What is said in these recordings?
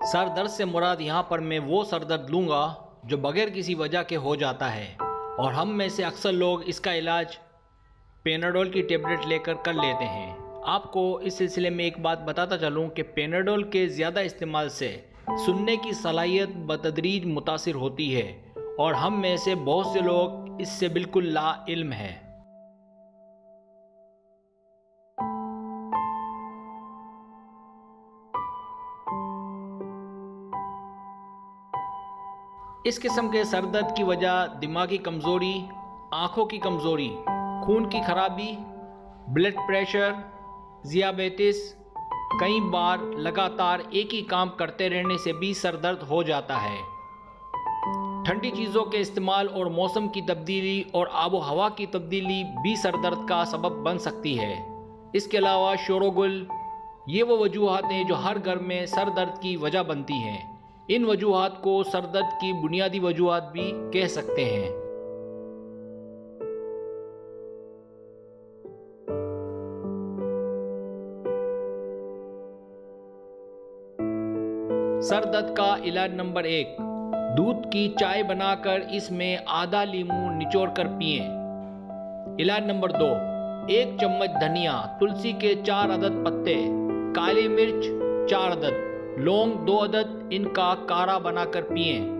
Sir दर्द से मुराद यहाँ पर मैं वो सर दर्द लूँगा जो बगैर किसी वजह के हो जाता है, और हम में से अक्सर लोग इसका इलाज पेनाडोल की टेबलेट लेकर कर लेते हैं। आपको इस सिलसिले में एक बात बताता चलूँ कि पेनाडोल के ज़्यादा इस्तेमाल से सुनने की सलाहियत बतदरीज मुतासिर होती है, और हम में से बहुत से लोग इससे बिल्कुल लाइल्म हैं। इस किस्म के सर दर्द की वजह दिमागी कमज़ोरी, आँखों की कमज़ोरी, खून की खराबी, ब्लड प्रेशर, ज़ियाबेतिस, कई बार लगातार एक ही काम करते रहने से भी सर दर्द हो जाता है। ठंडी चीज़ों के इस्तेमाल और मौसम की तब्दीली और आबो हवा की तब्दीली भी सर दर्द का सबब बन सकती है। इसके अलावा शोरगुल, ये वो वजूहात हैं जो हर घर में सर दर्द की वजह बनती हैं। इन वजूहात को सर दर्द की बुनियादी वजूहात भी कह सकते हैं। सर दर्द का इलाज नंबर 1, दूध की चाय बनाकर इसमें आधा लीमू निचोड़ कर पिएं। इलाज नंबर 2, 1 चम्मच धनिया, तुलसी के 4 अदद पत्ते, काली मिर्च 4 अदद, लौंग 2 अदद, इनका काढ़ा बनाकर पिएं।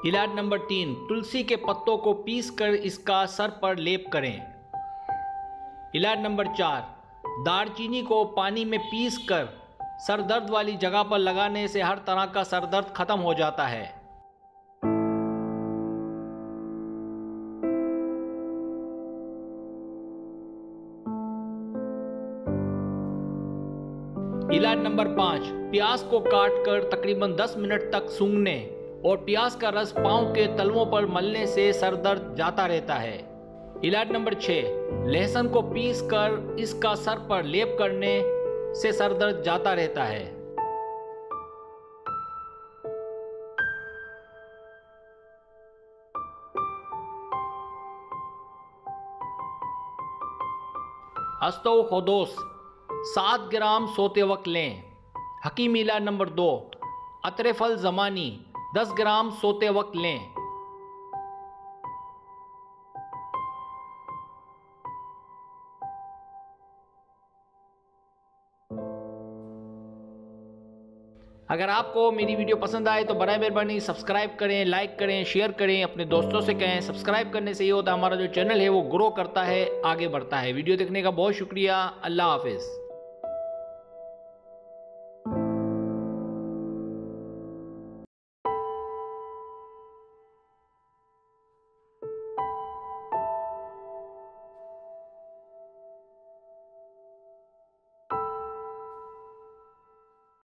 इलाज नंबर 3, तुलसी के पत्तों को पीसकर इसका सर पर लेप करें। इलाज नंबर 4, दालचीनी को पानी में पीसकर सर दर्द वाली जगह पर लगाने से हर तरह का सर दर्द खत्म हो जाता है। इलाज नंबर 5, प्याज को काटकर तकरीबन 10 मिनट तक सूंघने और प्याज का रस पांव के तलवों पर मलने से सर दर्द जाता रहता है। इलाज नंबर 6, लहसुन को पीसकर इसका सर पर लेप करने से सर दर्द जाता रहता है। अस्तोखोदोस 7 ग्राम सोते वक्त लें। हकीम इलाज नंबर 2, अतरेफल ज़मानी 10 ग्राम सोते वक्त लें। अगर आपको मेरी वीडियो पसंद आए तो बराए मेहरबानी सब्सक्राइब करें, लाइक करें, शेयर करें, अपने दोस्तों से कहें। सब्सक्राइब करने से ये होता है हमारा जो चैनल है वो ग्रो करता है, आगे बढ़ता है। वीडियो देखने का बहुत शुक्रिया। अल्लाह हाफिज़।